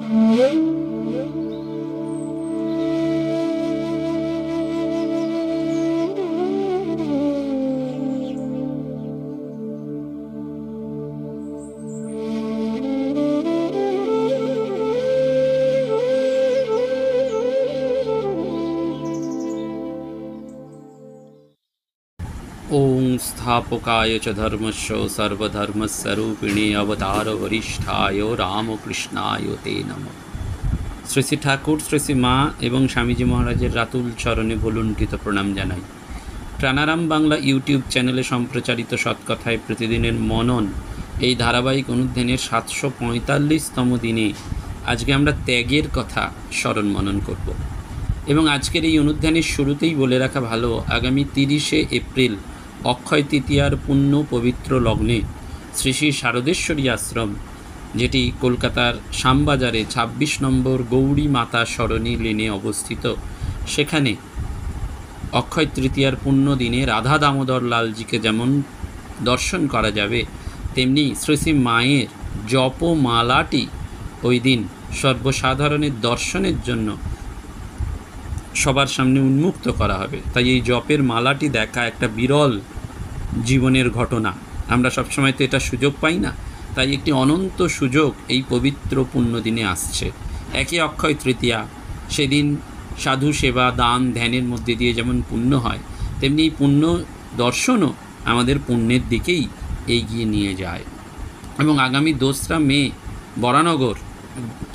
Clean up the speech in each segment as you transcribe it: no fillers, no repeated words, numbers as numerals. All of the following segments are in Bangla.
ओं स्थापकाय च धर्मस्य सर्वधर्मस्वरूपिणे अवतार वरिष्ठाय रामकृष्णाय ते नमः। শ্রী শ্রী ঠাকুর, শ্রী শ্রী মা এবং স্বামীজি মহারাজের রাতুল চরণে ভুলুণ্ঠিত প্রণাম জানাই। প্রাণারাম বাংলা ইউটিউব চ্যানেলে সম্প্রচারিত সৎকথায় প্রতিদিনের মনন এই ধারাবাহিক অনুধ্যানের 745তম দিনে আজকে আমরা ত্যাগের কথা স্মরণ মনন করব। এবং আজকের এই অনুধ্যানের শুরুতেই বলে রাখা ভালো, আগামী 30শে এপ্রিল অক্ষয় তৃতীয়ার পুণ্য পবিত্র লগ্নে শ্রী শ্রী শারদেশ্বরী আশ্রম, যেটি কলকাতার শ্যামবাজারে 26 নম্বর গৌরী মাতা সরণী লেনে অবস্থিত, সেখানে অক্ষয় তৃতীয়ার পুণ্য দিনে রাধা দামোদর লালজিকে যেমন দর্শন করা যাবে, তেমনি শ্রী শ্রী মায়ের জপমালাটি ওই দিন সর্বসাধারণের দর্শনের জন্য সবার সামনে উন্মুক্ত করা হবে। তাই এই জপের মালাটি দেখা একটা বিরল জীবনের ঘটনা। আমরা সবসময় তো এটা সুযোগ পাই না, তাই একটি অনন্ত সুযোগ এই পবিত্র পুণ্যদিনে আসছে। একই অক্ষয় তৃতীয়া, সেদিন সাধু সেবা, দান, ধ্যানের মধ্যে দিয়ে যেমন পুণ্য হয়, তেমনি এই পুণ্য দর্শনও আমাদের পুণ্যের দিকেই এগিয়ে নিয়ে যায়। এবং আগামী 2রা মে বরানগর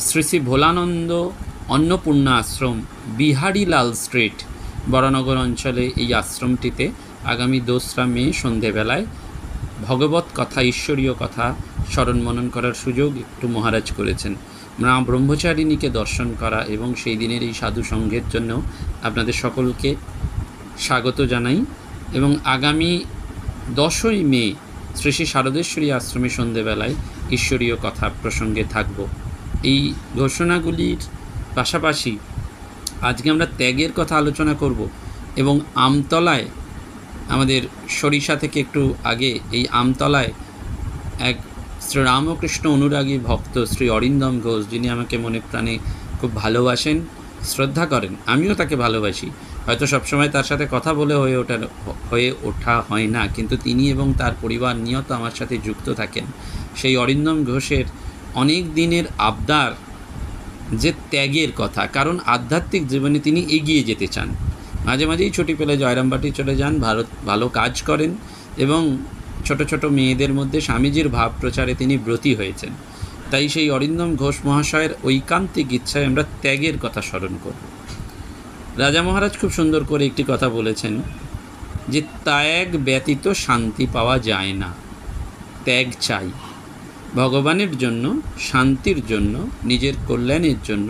শ্রী শ্রী ভোলানন্দ অন্নপূর্ণা আশ্রম, বিহারীলাল স্ট্রিট, বরানগর অঞ্চলে এই আশ্রমটিতে আগামী 2রা মে সন্ধেবেলায় ভগবত কথা, ঈশ্বরীয় কথা স্মরণ মনন করার সুযোগ একটু মহারাজ করেছেন। মা ব্রহ্মচারিণীকে দর্শন করা এবং সেই দিনের এই সাধু সঙ্গের জন্য আপনাদের সকলকে স্বাগত জানাই। এবং আগামী 10ই মে শ্রী শ্রী শারদেশ্বরী আশ্রমে সন্ধেবেলায় ঈশ্বরীয় কথা প্রসঙ্গে থাকব। এই ঘোষণাগুলির পাশাপাশি আজকে আমরা ত্যাগের কথা আলোচনা করব। এবং আমতলায়, আমাদের সরিষা থেকে একটু আগে, এই আমতলায় এক শ্রীরামকৃষ্ণ অনুরাগী ভক্ত শ্রী অরিন্দম ঘোষ, যিনি আমাকে মনে প্রাণে খুব ভালোবাসেন, শ্রদ্ধা করেন, আমিও তাকে ভালোবাসি। হয়তো সবসময় তার সাথে কথা বলে হয়ে ওঠা হয় না, কিন্তু তিনি এবং তার পরিবার নিয়ত আমার সাথে যুক্ত থাকেন। সেই অরিন্দম ঘোষের অনেক দিনের আবদার যে ত্যাগের কথা, কারণ আধ্যাত্মিক জীবনে তিনি এগিয়ে যেতে চান। মাঝে মাঝেই ছুটি পেলে জয়রামবাটি চলে যান, ভালো কাজ করেন এবং ছোট ছোট মেয়েদের মধ্যে স্বামীজির ভাব প্রচারে তিনি ব্রতী হয়েছেন। তাই সেই অরিন্দম ঘোষ মহাশয়ের ঐকান্তিক ইচ্ছায় আমরা ত্যাগের কথা স্মরণ করব। রাজা মহারাজ খুব সুন্দর করে একটি কথা বলেছেন যে ত্যাগ ব্যতীত শান্তি পাওয়া যায় না। ত্যাগ চাই ভগবানের জন্য, শান্তির জন্য, নিজের কল্যাণের জন্য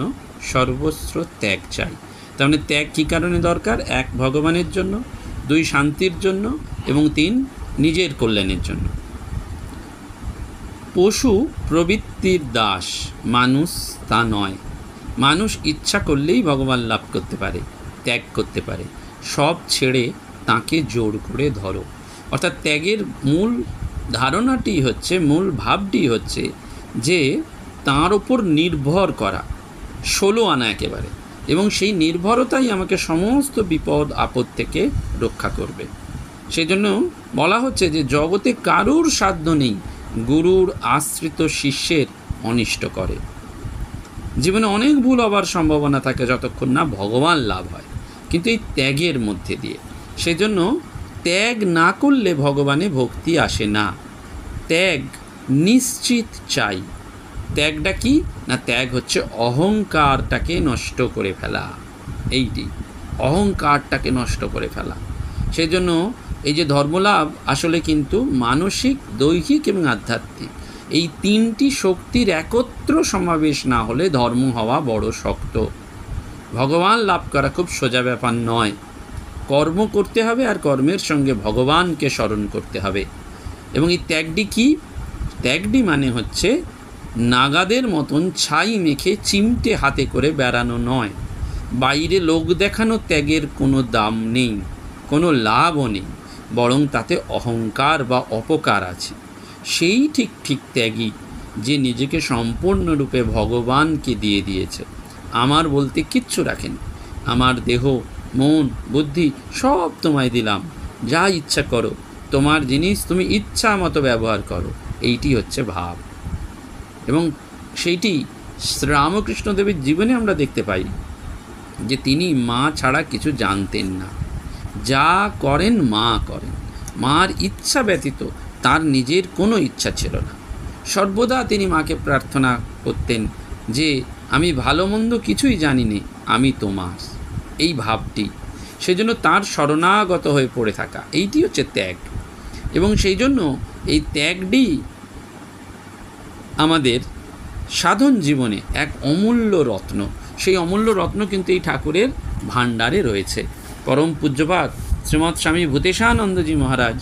সর্বস্ব ত্যাগ চাই। তার মানে ত্যাগ কী কারণে দরকার? 1 ভগবানের জন্য, 2 শান্তির জন্য এবং 3 নিজের কল্যাণের জন্য। পশু প্রবৃত্তির দাস, মানুষ তা নয়। মানুষ ইচ্ছা করলেই ভগবান লাভ করতে পারে, ত্যাগ করতে পারে। সব ছেড়ে তাকে জোর করে ধরো। অর্থাৎ ত্যাগের মূল ধারণাটি হচ্ছে, মূল ভাবটি হচ্ছে যে তাঁর ওপর নির্ভর করা, 16 আনা একেবারে, এবং সেই নির্ভরতাই আমাকে সমস্ত বিপদ আপদ থেকে রক্ষা করবে। সেজন্য বলা হচ্ছে যে জগতে কারুর সাধ্য নেই গুরুর আশ্রিত শিষ্যের অনিষ্ট করে। জীবনে অনেক ভুল হবার সম্ভাবনা থাকে যতক্ষণ না ভগবান লাভ হয়, কিন্তু এই ত্যাগের মধ্যে দিয়ে। সেজন্য ত্যাগ না করলে ভগবানে ভক্তি আসে না। ত্যাগ নিশ্চিত চাই। ত্যাগটা কি না? ত্যাগ হচ্ছে অহংকারটাকে নষ্ট করে ফেলা। এইটি অহংকারটাকে নষ্ট করে ফেলা। সেজন্য এই যে ধর্মলাভ আসলে কিন্তু মানসিক, দৈহিক এবং আধ্যাত্মিক, এই 3টি শক্তির একত্র সমাবেশ না হলে ধর্ম হওয়া বড় শক্ত। ভগবান লাভ করা খুব সোজা ব্যাপার নয়। কর্ম করতে হবে আর কর্মের সঙ্গে ভগবানকে স্মরণ করতে হবে। এবং এই ত্যাগটি কি? ত্যাগটি মানে হচ্ছে নাগাদের মতন ছাই মেখে চিমটে হাতে করে বেড়ানো নয়। বাইরে লোক দেখানো ত্যাগের কোনো দাম নেই, কোনো লাভও নেই, বরং তাতে অহংকার বা অপকার আছে। সেই ঠিক ত্যাগী যে নিজেকে সম্পূর্ণরূপে ভগবানকে দিয়ে দিয়েছে, আমার বলতে কিচ্ছু রাখেনি। আমার দেহ, মন, বুদ্ধি সব তোমায় দিলাম, যা ইচ্ছা করো, তোমার জিনিস তুমি ইচ্ছা মতো ব্যবহার করো, এইটি হচ্ছে ভাব। এবং সেইটি শ্রীরামকৃষ্ণদেবের জীবনে আমরা দেখতে পাই যে তিনি মা ছাড়া কিছু জানতেন না, যা করেন মা করেন, মার ইচ্ছা ব্যতীত তার নিজের কোনো ইচ্ছা ছিল না। সর্বদা তিনি মাকে প্রার্থনা করতেন যে আমি ভালো মন্দ কিছুই জানি নে, আমি তোমার, এই ভাবটি। সেজন্য তার শরণাগত হয়ে পড়ে থাকা, এইটি হচ্ছে ত্যাগ। এবং সেই জন্য এই ত্যাগটি আমাদের সাধন জীবনে এক অমূল্য রত্ন। সেই অমূল্য রত্ন কিন্তু এই ঠাকুরের ভাণ্ডারে রয়েছে। পরম পূজ্যপাদ শ্রীমৎ স্বামী ভূতেশানন্দজি মহারাজ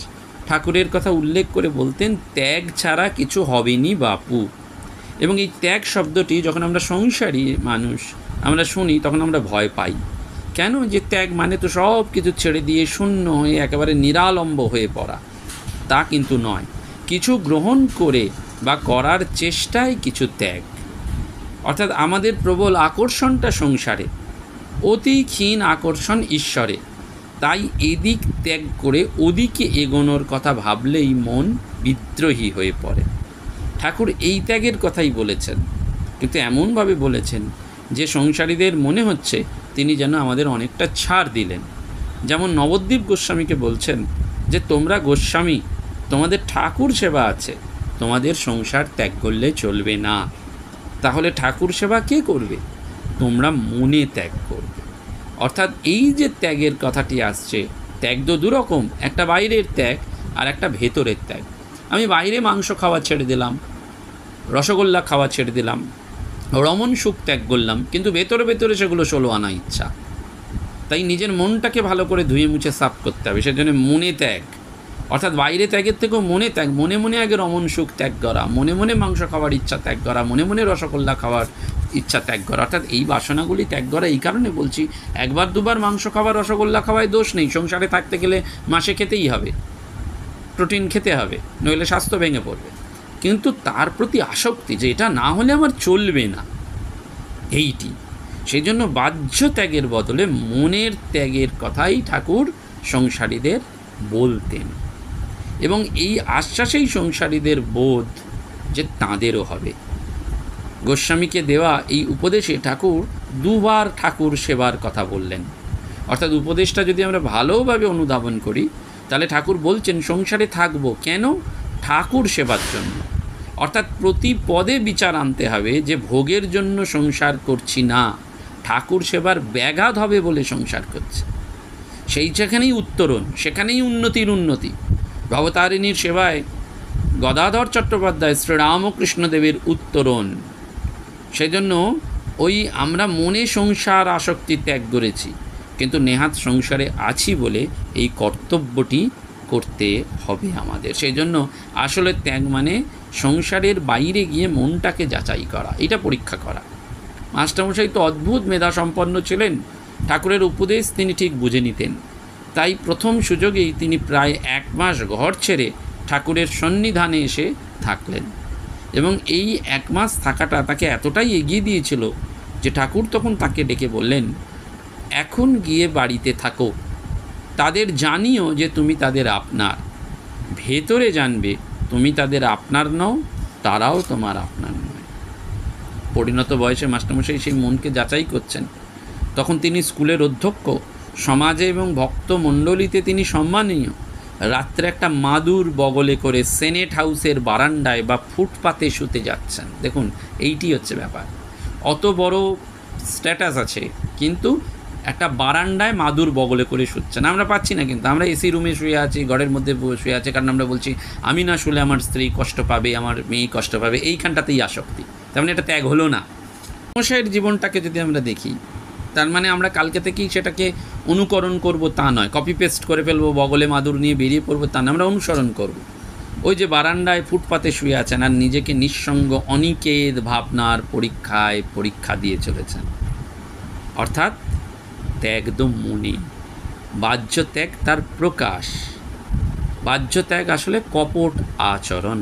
ঠাকুরের কথা উল্লেখ করে বলতেন, ত্যাগ ছাড়া কিছু হবেনি বাপু। এবং এই ত্যাগ শব্দটি যখন আমরা সংসারী মানুষ আমরা শুনি, তখন আমরা ভয় পাই। কেন? যে ত্যাগ মানে তো সব কিছু ছেড়ে দিয়ে শূন্য হয়ে একেবারে নিরালম্ব হয়ে পড়া, তা কিন্তু নয়। কিছু গ্রহণ করে বা করার চেষ্টায় কিছু ত্যাগ। অর্থাৎ আমাদের প্রবল আকর্ষণটা সংসারে, অতি ক্ষীণ আকর্ষণ ঈশ্বরে। তাই এদিক ত্যাগ করে ওদিকে এগোনোর কথা ভাবলেই মন বিদ্রোহী হয়ে পড়ে। ঠাকুর এই ত্যাগের কথাই বলেছেন, কিন্তু এমনভাবে বলেছেন যে সংসারীদের মনে হচ্ছে তিনি যেন আমাদের অনেকটা ছাড় দিলেন। যেমন নবদ্বীপ গোস্বামীকে বলছেন যে তোমরা গোস্বামী, তোমাদের ঠাকুর সেবা আছে, তোমাদের সংসার ত্যাগ করলে চলবে না। তাহলে ঠাকুর সেবা কে করবে? তোমরা মনে ত্যাগ করবে। অর্থাৎ এই যে ত্যাগের কথাটি আসছে, ত্যাগ তো দুরকম, একটা বাইরের ত্যাগ আর একটা ভেতরের ত্যাগ। আমি বাইরে মাংস খাওয়া ছেড়ে দিলাম, রসগোল্লা খাওয়া ছেড়ে দিলাম, রমণ সুখ ত্যাগ করলাম, কিন্তু ভেতরে ভেতরে সেগুলো 16 আনা ইচ্ছা। তাই নিজের মনটাকে ভালো করে ধুয়ে মুছে সাফ করতে হবে। সেজন্য মনে ত্যাগ, অর্থাৎ বাইরে ত্যাগের থেকেও মনে ত্যাগ। মনে মনে আগে রমণ সুখ ত্যাগ করা, মনে মনে মাংস খাওয়ার ইচ্ছা ত্যাগ করা, মনে মনে রসগোল্লা খাওয়ার ইচ্ছা ত্যাগ করা। অর্থাৎ এই বাসনাগুলি ত্যাগ করা। এই কারণে বলছি, একবার দুবার মাংস খাওয়া, রসগোল্লা খাওয়ায় দোষ নেই। সংসারে থাকতে গেলে মাসে খেতেই হবে, প্রোটিন খেতে হবে, নইলে স্বাস্থ্য ভেঙে পড়বে। কিন্তু তার প্রতি আসক্তি যে এটা না হলে আমার চলবে না, এইটি। সেই জন্য বাহ্য ত্যাগের বদলে মনের ত্যাগের কথাই ঠাকুর সংসারীদের বলতেন। এবং এই আশ্বাসেই সংসারীদের বোধ যে তাঁদেরও হবে। গোস্বামীকে দেওয়া এই উপদেশে ঠাকুর দুবার ঠাকুর সেবার কথা বললেন। অর্থাৎ উপদেশটা যদি আমরা ভালোভাবে অনুধাবন করি, তাহলে ঠাকুর বলছেন সংসারে থাকবো কেন? ঠাকুর সেবার জন্য। অর্থাৎ প্রতি পদে বিচার আনতে হবে যে ভোগের জন্য সংসার করছি না, ঠাকুর সেবার ব্যাঘাত হবে বলে সংসার করছে। সেই যেখানেই উত্তরণ, সেখানেই উন্নতির উন্নতি। ভবতারিণীর সেবায় গদাধর চট্টোপাধ্যায় শ্রীরামকৃষ্ণদেবের উত্তরণ। সেজন্য ওই আমরা মনে সংসার আসক্তি ত্যাগ করেছি, কিন্তু নেহাত সংসারে আছি বলে এই কর্তব্যটি করতে হবে আমাদের। সেই জন্য আসলে ত্যাগ মানে সংসারের বাইরে গিয়ে মনটাকে যাচাই করা, এটা পরীক্ষা করা। মাস্টারমশাই তো অদ্ভুত মেধা সম্পন্ন ছিলেন, ঠাকুরের উপদেশ তিনি ঠিক বুঝে নিতেন। তাই প্রথম সুযোগেই তিনি প্রায় 1 মাস ঘর ছেড়ে ঠাকুরের সন্নিধানে এসে থাকলেন। এবং এই 1 মাস থাকাটা তাকে এতটাই এগিয়ে দিয়েছিল যে ঠাকুর তখন তাকে ডেকে বললেন, এখন গিয়ে বাড়িতে থাকো, তাদের জানিও যে তুমি তাদের আপনার, ভেতরে জানবে তুমি তাদের আপনার নও, তারাও তোমার আপনার নয়। পরিণত বয়সে মাস্টারমশাই সেই মনকে যাচাই করছেন। তখন তিনি স্কুলের অধ্যক্ষ, সমাজে এবং ভক্ত মণ্ডলীতে তিনি সম্মানীয়। রাত্রে একটা মাদুর বগলে করে সেনেট হাউসের বারান্দায় বা ফুটপাতে শুতে যাচ্ছেন। দেখুন, এইটি হচ্ছে ব্যাপার। অত বড় স্ট্যাটাস আছে, কিন্তু একটা বারান্দায় মাদুর বগলে করে শুচ্ছেন। আমরা পাচ্ছি না, কিন্তু আমরা এসি রুমে শুয়ে আছি, ঘরের মধ্যে শুয়ে আছি, কারণ আমরা বলছি আমি না শুলে আমার স্ত্রী কষ্ট পাবে, আমার মেয়ে কষ্ট পাবে। এইখানটাতেই আসক্তি। তার মানে এটা ত্যাগ হলো না। মশাইয়ের জীবনটাকে যদি আমরা দেখি, তার মানে আমরা কালকে থেকেই সেটাকে অনুকরণ করব তা নয়, কপি পেস্ট করে ফেলবো, বগলে মাদুর নিয়ে বেরিয়ে পড়বো তা নয়, আমরা অনুসরণ করব। ওই যে বারান্দায় ফুটপাতে শুয়ে আছেন আর নিজেকে নিঃসঙ্গ অনিকেত ভাবনার পরীক্ষা দিয়ে চলেছেন। অর্থাৎ ত্যাগ তো মনে, বাহ্য ত্যাগ তার প্রকাশ। বাহ্য ত্যাগ আসলে কপট আচরণ।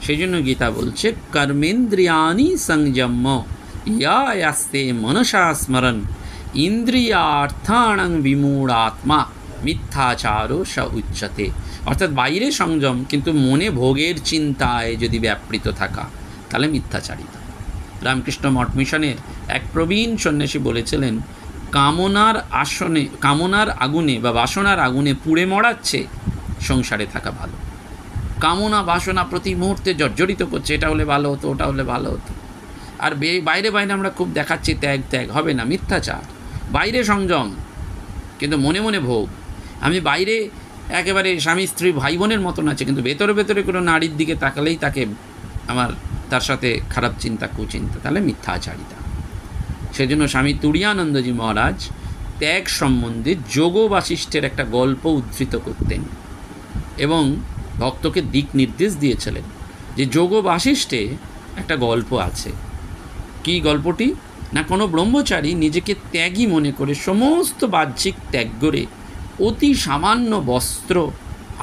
সেই জন্য গীতা বলছে কর্মেন্দ্রিয়ানি সংযম্য ইয়াস্তে মনসা স্মরণ ইন্দ্রিয়ার্থাণং বিমূঢ়াত্মা মিথ্যাচারো স উচ্যতে। অর্থাৎ বাইরে সংযম কিন্তু মনে ভোগের চিন্তায় যদি ব্যাপৃত থাকা, তাহলে মিথ্যাচারিতা। রামকৃষ্ণ মঠ মিশনের এক প্রবীণ সন্ন্যাসী বলেছিলেন, কামনার আগুনে বা বাসনার আগুনে পুড়ে মরাচ্ছে সংসারে থাকা ভালো। কামনা বাসনা প্রতি মুহূর্তে জর্জরিত করছে, এটা হলে ভালো হতো, ওটা হলে ভালো হতো। আর বাইরে বাইরে আমরা খুব দেখাচ্ছি ত্যাগ ত্যাগ, হবে না, মিথ্যাচার। বাইরে সংযম কিন্তু মনে মনে ভোগ। আমি বাইরে একেবারে স্বামী স্ত্রী ভাই বোনের মতন আছে, কিন্তু ভেতরে ভেতরে কোনো নারীর দিকে তাকালেই তার সাথে খারাপ চিন্তা, কুচিন্তা, তাহলে মিথ্যাচারিতা। সেজন্য স্বামী তুরীয়ানন্দজি মহারাজ ত্যাগ সম্বন্ধে যোগ বাশিষ্ঠের একটা গল্প উদ্ধৃত করতেন এবং ভক্তকে দিক নির্দেশ দিয়েছিলেন যে যোগ বাশিষ্ঠে একটা গল্প আছে। কি গল্পটি? না, কোনো ব্রহ্মচারী নিজেকে ত্যাগী মনে করে সমস্ত বাহ্যিক ত্যাগ করে অতি সামান্য বস্ত্র,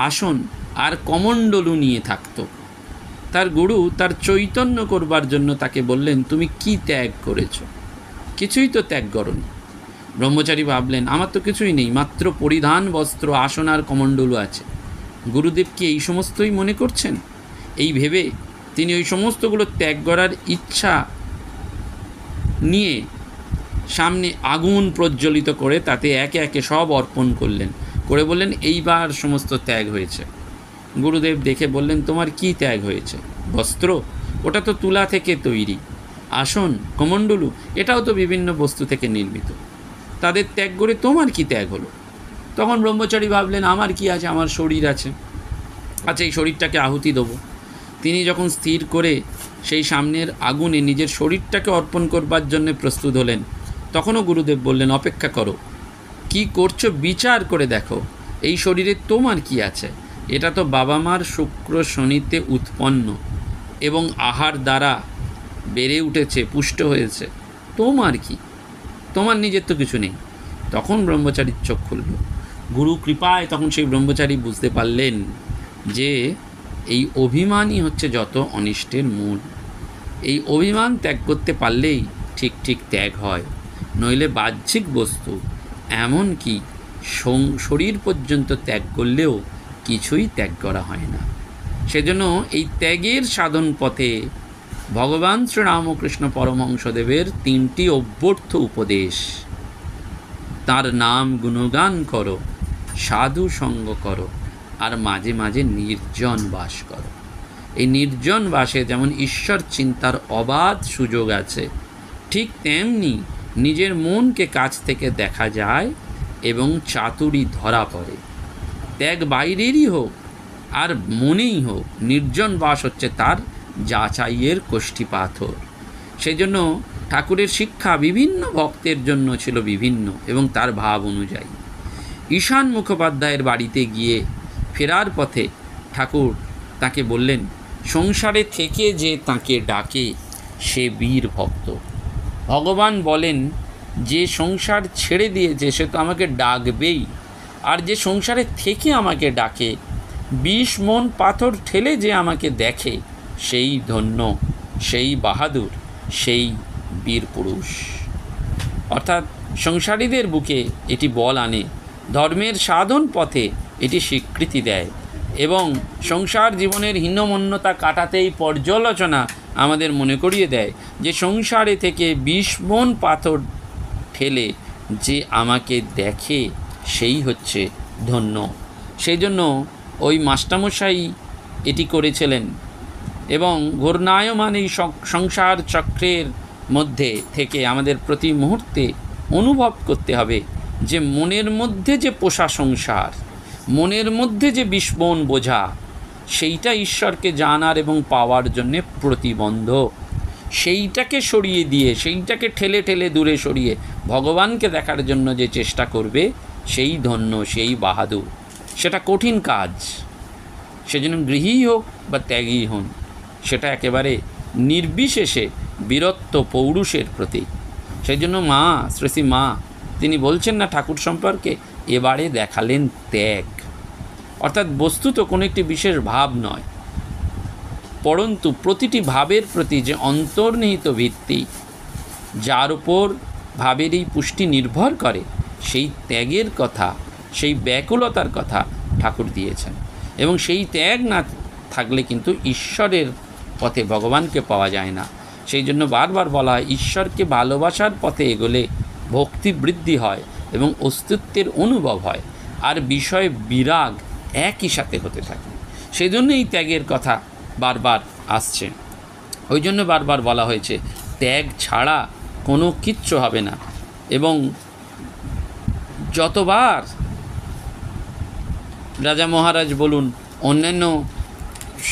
আসন আর কমণ্ডলু নিয়ে থাকত। তার গুরু তার চৈতন্য করবার জন্য তাকে বললেন, তুমি কি ত্যাগ করেছ? কিছুই তো ত্যাগ করনি। ব্রহ্মচারী ভাবলেন, আমার তো কিছুই নেই, মাত্র পরিধান বস্ত্র, আসন আর কমণ্ডলু আছে। গুরুদেব কি এই সমস্তই মনে করছেন? এই ভেবে তিনি ওই সমস্তগুলো ত্যাগ করার ইচ্ছা নিয়ে সামনে আগুন প্রজ্বলিত করে তাতে একে একে সব অর্পণ করলেন, করে বললেন, এইবার সমস্ত ত্যাগ হয়েছে। গুরুদেব দেখে বললেন, তোমার কি ত্যাগ হয়েছে? বস্ত্র, ওটা তো তুলা থেকে তৈরি। আসন, কমণ্ডলু, এটাও তো বিভিন্ন বস্তু থেকে নির্মিত। তাদের ত্যাগ করে তোমার কি ত্যাগ হলো? তখন ব্রহ্মচারী ভাবলেন, আমার কি আছে, আমার শরীর আছে, আচ্ছা এই শরীরটাকে আহুতি দেবো। তিনি যখন স্থির করে সেই সামনের আগুনে নিজের শরীরটাকে অর্পণ করবার জন্য প্রস্তুত হলেন, তখনও গুরুদেব বললেন, অপেক্ষা করো, কি করছো বিচার করে দেখো, এই শরীরে তোমার কি আছে? এটা তো বাবা মার শুক্র শনিতে উৎপন্ন এবং আহার দ্বারা বেড়ে উঠেছে, পুষ্ট হয়েছে। তোমার কি? তোমার নিজের তো কিছু নেই। তখন ব্রহ্মচারীর চোখ খুলল। গুরু কৃপায় তখন সেই ব্রহ্মচারী বুঝতে পারলেন যে এই অভিমানই হচ্ছে যত অনিষ্টের মূল। এই অভিমান ত্যাগ করতে পারলেই ঠিক ঠিক ত্যাগ হয়, নইলে বাহ্যিক বস্তু এমনকি শরীর পর্যন্ত ত্যাগ করলেও কিছুই ত্যাগ করা হয় না। সেজন্য এই ত্যাগের সাধন পথে ভগবান শ্রীরামকৃষ্ণ পরমহংসদেবের 3টি অভ্যর্থ উপদেশ, তার নাম গুণগান করো, সাধু সঙ্গ করো, আর মাঝে মাঝে নির্জন বাস করো। এই নির্জন বাসে যেমন ঈশ্বর চিন্তার অবাধ সুযোগ আছে, ঠিক তেমনি নিজের মনকে কাছ থেকে দেখা যায় এবং চাতুরি ধরা পড়ে। ত্যাগ বাইরেরই হোক আর মনেই হোক, নির্জন বাস হচ্ছে তার যাচাইয়ের কোষ্ঠী পাথর। সেই জন্য ঠাকুরের শিক্ষা বিভিন্ন ভক্তের জন্য ছিল বিভিন্ন এবং তার ভাব অনুযায়ী। ঈশান মুখোপাধ্যায়ের বাড়িতে গিয়ে ফেরার পথে ঠাকুর তাকে বললেন, সংসারে থেকে যে তাকে ডাকে সে বীর ভক্ত। ভগবান বলেন, যে সংসার ছেড়ে দিয়েছে সে তো আমাকে ডাকবেই, আর যে সংসারে থেকে আমাকে ডাকে, 20 মন পাথর ঠেলে যে আমাকে দেখে, সেই ধন্য, সেই বাহাদুর, সেই বীর পুরুষ। অর্থাৎ সংসারীদের বুকে এটি বল আনে, ধর্মের সাধন পথে এটি স্বীকৃতি দেয় এবং সংসার জীবনের হীনমন্যতা কাটাতেই পর্যালোচনা আমাদের মনে করিয়ে দেয় যে সংসারে থেকে 20 মন পাথর ঠেলে যে আমাকে দেখে সেই হচ্ছে ধন্য। সেই জন্য ওই মাস্টারমশাই এটি করেছিলেন এবং ঘূর্ণায়মান এই সংসার চক্রের মধ্যে থেকে আমাদের প্রতি মুহূর্তে অনুভব করতে হবে যে মনের মধ্যে যে পোষা সংসার, মনের মধ্যে যে বিস্মন বোঝা, সেইটা ঈশ্বরকে জানার এবং পাওয়ার জন্যে প্রতিবন্ধক। সেইটাকে সরিয়ে দিয়ে, সেইটাকে ঠেলে ঠেলে দূরে সরিয়ে ভগবানকে দেখার জন্য যে চেষ্টা করবে সেই ধন্য, সেই বাহাদুর। সেটা কঠিন কাজ, সেজন্য গৃহী হোক বা ত্যাগী হন, সেটা একেবারে নির্বিশেষে বীরত্ব পৌরুষের প্রতীক। সেই জন্য মা, শ্রী মা তিনি বলছেন না ঠাকুর সম্পর্কে, এবারে দেখালেন ত্যাগ। অর্থাৎ বস্তুত কোনো একটি বিশেষ ভাব নয়, পরন্তু প্রতিটি ভাবের প্রতি যে অন্তর্নিহিত ভিত্তি, যার উপর ভাবের এই পুষ্টি নির্ভর করে, সেই ত্যাগের কথা, সেই ব্যাকুলতার কথা ঠাকুর দিয়েছেন। এবং সেই ত্যাগ না থাকলে কিন্তু ঈশ্বরের পথে ভগবানকে পাওয়া যায় না। সেই জন্য বারবার বলা হয়, ঈশ্বরকে ভালোবাসার পথে এগোলে ভক্তি বৃদ্ধি হয় এবং অস্তিত্বের অনুভব হয়, আর বিষয় বিরাগ একই সাথে হতে থাকে। সেই জন্য এই ত্যাগের কথা বারবার আসছে। ওই জন্য বারবার বলা হয়েছে ত্যাগ ছাড়া কোনো কিচ্ছু হবে না। এবং যতবার রাজা মহারাজ বলুন, অন্যান্য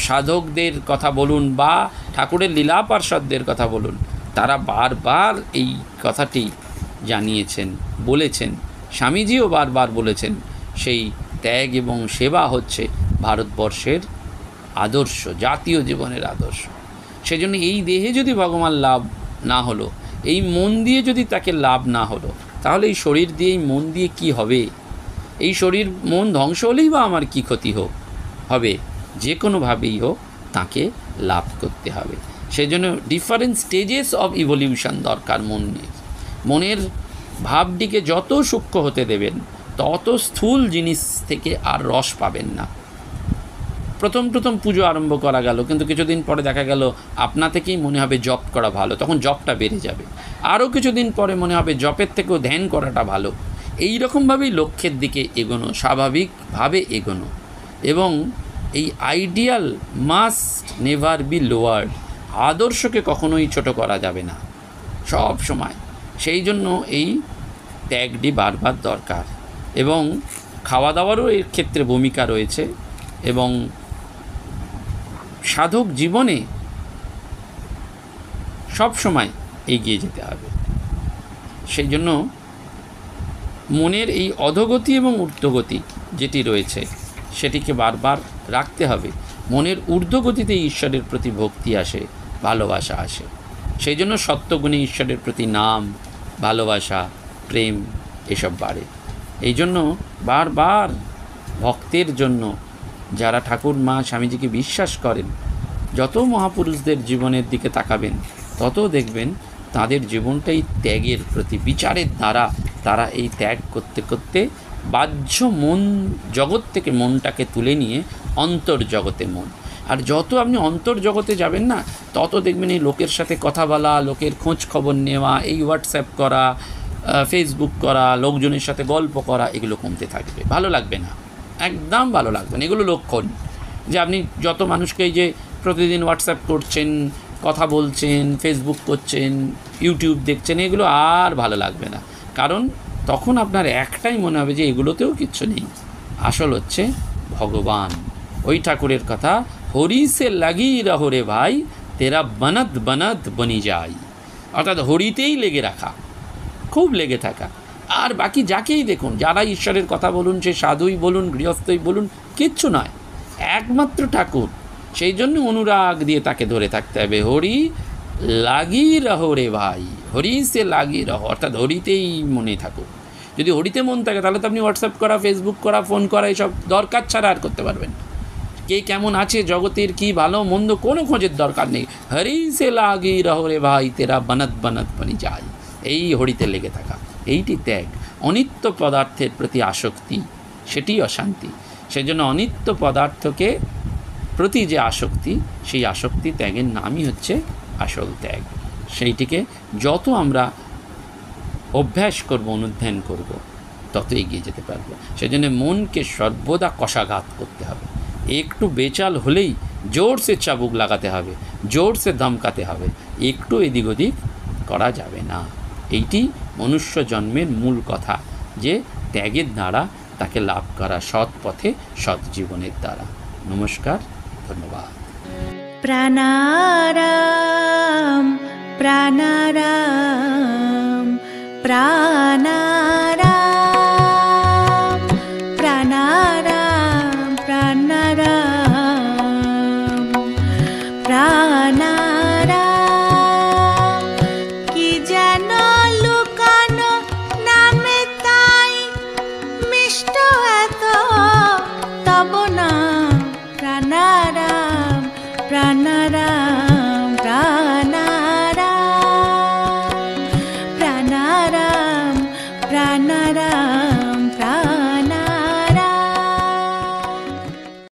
সাধকদের কথা বলুন, বা ঠাকুরের লীলা পার্ষদদের কথা বলুন, তারা বারবার এই কথাটি জানিয়েছেন, বলেছেন। স্বামীজিও বারবার বলেছেন, সেই ত্যাগ এবং সেবা হচ্ছে ভারতবর্ষের আদর্শ, জাতীয় জীবনের আদর্শ। সেজন্য এই দেহে যদি ভগবান লাভ না হলো, এই মন দিয়ে যদি তাকে লাভ না হলো, তাহলে এই শরীর দিয়ে, এই মন দিয়ে কি হবে? এই শরীর মন ধ্বংস হলেই বা আমার কি ক্ষতি হবে? যে কোনোভাবেই হোক তাকে লাভ করতে হবে। সেই জন্য ডিফারেন্ট স্টেজেস অফ ইভলিউশন দরকার মনের ভাবটিকে যত সূক্ষ্ম হতে দেবেন, তত স্থূল জিনিস থেকে আর রস পাবেন না। প্রথম পুজো আরম্ভ করা গেল, কিন্তু কিছুদিন পরে দেখা গেল আপনা থেকেই মনে হবে জপ করা ভালো, তখন জপটা বেড়ে যাবে। আরও কিছুদিন পরে মনে হবে জপের থেকেও ধ্যান করাটা ভালো। এই রকমভাবেই লক্ষ্যের দিকে এগোনো, স্বাভাবিকভাবে এগোনো। এবং এই ideal must never be lowered, আদর্শকে কখনোই ছোট করা যাবে না সব সময়। সেই জন্য এই ত্যাগটি বারবার দরকার। এবং খাওয়া দাওয়ারও এর ক্ষেত্রে ভূমিকা রয়েছে। এবং সাধক জীবনে সব সময় এগিয়ে যেতে হবে। সেই জন্য মনের এই অধোগতি এবং ঊর্ধ্বগতি যেটি রয়েছে, সেটিকে বারবার রাখতে হবে। মনের ঊর্ধ্বগতিতে ঈশ্বরের প্রতি ভক্তি আসে, ভালোবাসা আসে। সেই জন্য সত্যগুণে ঈশ্বরের প্রতি নাম, ভালোবাসা, প্রেম এসব বাড়ে। এই জন্য বারবার ভক্তের জন্য যারা ঠাকুর মা স্বামীজিকে বিশ্বাস করেন, যত মহাপুরুষদের জীবনের দিকে তাকাবেন, তত দেখবেন তাদের জীবনটাই ত্যাগের প্রতি, বিচারের দ্বারা তারা এই ত্যাগ করতে করতে বাহ্য মন জগৎ থেকে মনটাকে তুলে নিয়ে অন্তর্জগতে মন। আর যত আপনি অন্তর্জগতে যাবেন না, তত দেখবেন এই লোকের সাথে কথা বলা, লোকের খোঁজ খবর নেওয়া, এই হোয়াটসঅ্যাপ করা, ফেসবুক করা, লোকজনের সাথে গল্প করা, এগুলো কমতে থাকবে। ভালো লাগবে না, একদম ভালো লাগবে না। এগুলো লক্ষণ যে আপনি যত মানুষকে এই যে প্রতিদিন হোয়াটসঅ্যাপ করছেন, কথা বলছেন, ফেসবুক করছেন, ইউটিউব দেখছেন, এগুলো আর ভালো লাগবে না। কারণ তখন আপনার একটাই মনে হবে যে এগুলোতেও কিচ্ছু নেই, আসল হচ্ছে ভগবান। ওই ঠাকুরের কথা, হরি সে লাগি রহো রে ভাই, তেরা বনত বনত বনি যাই। অর্থাৎ হরিতেই লেগে রাখা, খুব লেগে থাকা। আর বাকি যাকেই দেখুন, যারা ঈশ্বরের কথা বলুন, সে সাধুই বলুন, গৃহস্থই বলুন, কিচ্ছু নয়, একমাত্র ঠাকুর। সেই জন্য অনুরাগ দিয়ে তাকে ধরে থাকতে হবে। হরি লাগি রহো রে ভাই, হরি সে লাগি রহো, অর্থাৎ হরিতেই মনে থাকুক। যদি হরিতে মন থাকে, তাহলে তো আপনি হোয়াটসঅ্যাপ করা, ফেসবুক করা, ফোন করা, এসব দরকার ছাড়া আর করতে পারবেন। কে কেমন আছে, জগতের কি ভালো মন্দ, কোনো খোঁজের দরকার নেই। হরি সে লাগি রহো রে ভাই, তেরা বনত বনত বনি যাই। এই হরিতে লেগে থাকা, এইটি ত্যাগ। অনিত্য পদার্থের প্রতি আসক্তি, সেটি অশান্তি। সেই জন্য অনিত্য পদার্থকে প্রতি যে আসক্তি, সেই আসক্তি ত্যাগের নামই হচ্ছে আসল ত্যাগ। সেইটিকে যত আমরা অভ্যাস করব, অনুধ্যান করব, তত এগিয়ে যেতে পারব। সেই জন্য মনকে সর্বদা কষাঘাত করতে হবে। একটু বেচাল হলেই জোরসে চাবুক লাগাতে হবে, জোরসে ধমকাতে হবে, একটু এদিক ওদিক করা যাবে না। এইটি মনুষ্য জন্মের মূল কথা, যে ত্যাগের দ্বারা তাকে লাভ করা, সৎ পথে, সৎ জীবনের দ্বারা। নমস্কার, ধন্যবাদ। প্রাণারাম প্রাণারাম প্রাণারাম প্রাণারাম প্রাণারাম প্রাণারাম। কি যেন লুকানো নামে তাই মিষ্ট এত তব নাম প্রাণারাম প্রাণারাম। রানারা